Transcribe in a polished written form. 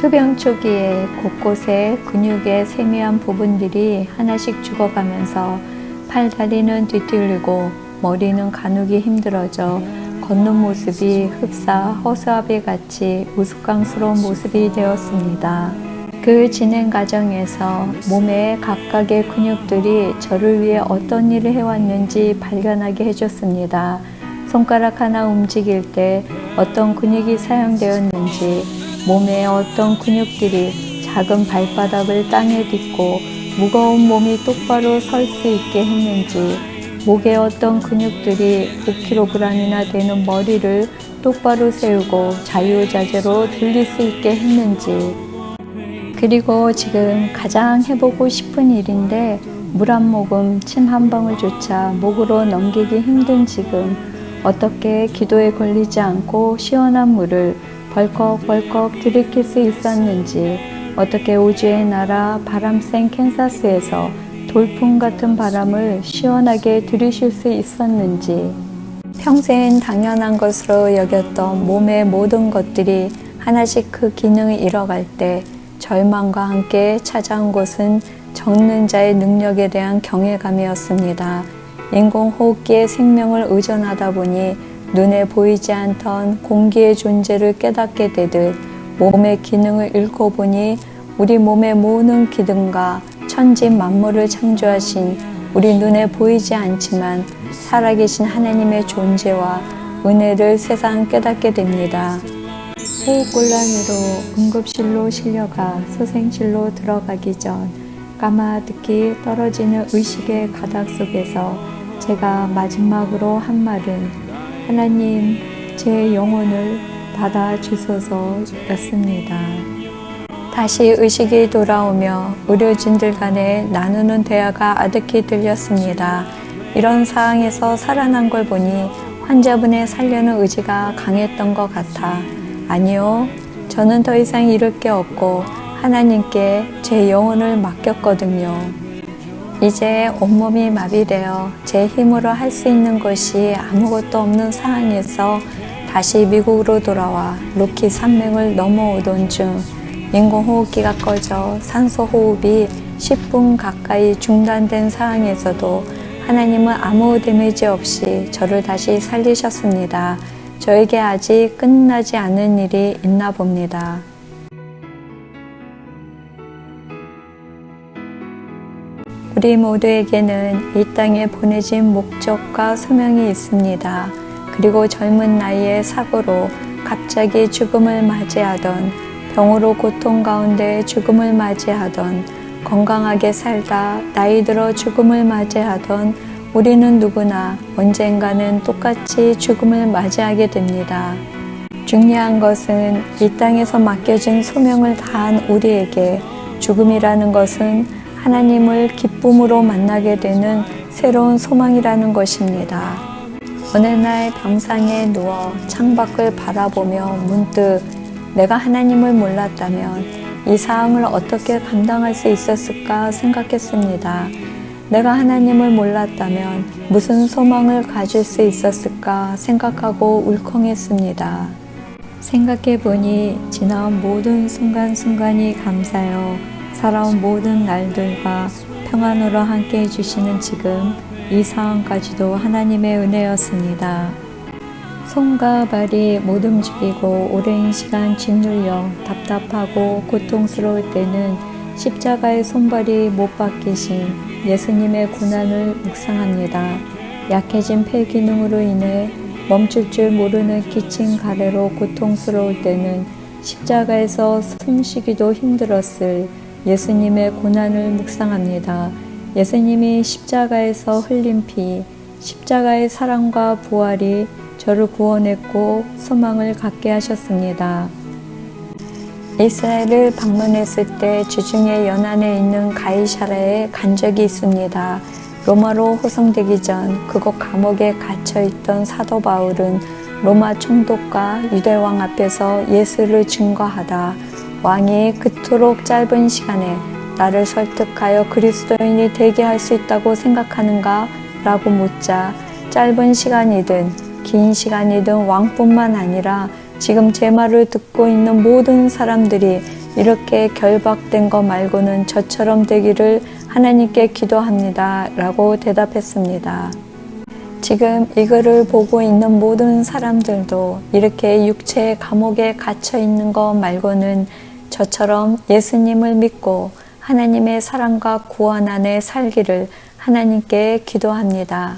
투병 초기에 곳곳에 근육의 세미한 부분들이 하나씩 죽어가면서 팔, 다리는 뒤틀리고 머리는 가누기 힘들어져 걷는 모습이 흡사 허수아비 같이 우스꽝스러운 모습이 되었습니다. 그 진행 과정에서 몸의 각각의 근육들이 저를 위해 어떤 일을 해왔는지 발견하게 해줬습니다. 손가락 하나 움직일 때 어떤 근육이 사용되었는지, 몸의 어떤 근육들이 작은 발바닥을 땅에 딛고 무거운 몸이 똑바로 설 수 있게 했는지, 목에 어떤 근육들이 5kg이나 되는 머리를 똑바로 세우고 자유자재로 들릴 수 있게 했는지, 그리고 지금 가장 해보고 싶은 일인데 물 한 모금, 침 한 방울조차 목으로 넘기기 힘든 지금 어떻게 기도에 걸리지 않고 시원한 물을 벌컥벌컥 들이킬 수 있었는지, 어떻게 우주의 나라 바람 센 캔사스에서 돌풍 같은 바람을 시원하게 들이쉴 수 있었는지, 평생 당연한 것으로 여겼던 몸의 모든 것들이 하나씩 그 기능을 잃어갈 때 절망과 함께 찾아온 것은 적는 자의 능력에 대한 경외감이었습니다. 인공호흡기의 생명을 의존하다 보니 눈에 보이지 않던 공기의 존재를 깨닫게 되듯 몸의 기능을 잃고 보니 우리 몸의 모든 기능과 천지 만물을 창조하신 우리 눈에 보이지 않지만 살아계신 하나님의 존재와 은혜를 세상 깨닫게 됩니다. 호흡곤란으로 응급실로 실려가 소생실로 들어가기 전 까마득히 떨어지는 의식의 가닥 속에서 제가 마지막으로 한 말은 하나님, 제 영혼을 받아주소서였습니다. 다시 의식이 돌아오며 의료진들 간에 나누는 대화가 아득히 들렸습니다. 이런 상황에서 살아난 걸 보니 환자분의 살려는 의지가 강했던 것 같아. 아니요, 저는 더 이상 잃을 게 없고 하나님께 제 영혼을 맡겼거든요. 이제 온몸이 마비되어 제 힘으로 할 수 있는 것이 아무것도 없는 상황에서 다시 미국으로 돌아와 로키 산맥을 넘어오던 중 인공호흡기가 꺼져 산소호흡이 10분 가까이 중단된 상황에서도 하나님은 아무 데미지 없이 저를 다시 살리셨습니다. 저에게 아직 끝나지 않은 일이 있나 봅니다. 우리 모두에게는 이 땅에 보내진 목적과 소명이 있습니다. 그리고 젊은 나이에 사고로 갑자기 죽음을 맞이하던, 병으로 고통 가운데 죽음을 맞이하던, 건강하게 살다 나이 들어 죽음을 맞이하던 우리는 누구나 언젠가는 똑같이 죽음을 맞이하게 됩니다. 중요한 것은 이 땅에서 맡겨진 소명을 다한 우리에게 죽음이라는 것은 하나님을 기쁨으로 만나게 되는 새로운 소망이라는 것입니다. 어느 날 병상에 누워 창밖을 바라보며 문득 내가 하나님을 몰랐다면 이 상황을 어떻게 감당할 수 있었을까 생각했습니다. 내가 하나님을 몰랐다면 무슨 소망을 가질 수 있었을까 생각하고 울컥했습니다. 생각해보니 지나온 모든 순간순간이 감사요. 살아온 모든 날들과 평안으로 함께 해주시는 지금 이 상황까지도 하나님의 은혜였습니다. 손과 발이 못 움직이고 오랜 시간 짓눌려 답답하고 고통스러울 때는 십자가의 손발이 못 박히신 예수님의 고난을 묵상합니다. 약해진 폐 기능으로 인해 멈출 줄 모르는 기침 가래로 고통스러울 때는 십자가에서 숨쉬기도 힘들었을 예수님의 고난을 묵상합니다. 예수님이 십자가에서 흘린 피, 십자가의 사랑과 부활이 저를 구원했고 소망을 갖게 하셨습니다. 이스라엘을 방문했을 때 주중에 연안에 있는 가이사랴에 간 적이 있습니다. 로마로 호송되기 전 그곳 감옥에 갇혀있던 사도 바울은 로마 총독과 유대왕 앞에서 예수를 증거하다 왕이 그토록 짧은 시간에 나를 설득하여 그리스도인이 되게 할 수 있다고 생각하는가? 라고 묻자 짧은 시간이든 긴 시간이든 왕뿐만 아니라 지금 제 말을 듣고 있는 모든 사람들이 이렇게 결박된 거 말고는 저처럼 되기를 하나님께 기도합니다. 라고 대답했습니다. 지금 이거를 보고 있는 모든 사람들도 이렇게 육체의 감옥에 갇혀 있는 거 말고는 저처럼 예수님을 믿고 하나님의 사랑과 구원 안에 살기를 하나님께 기도합니다.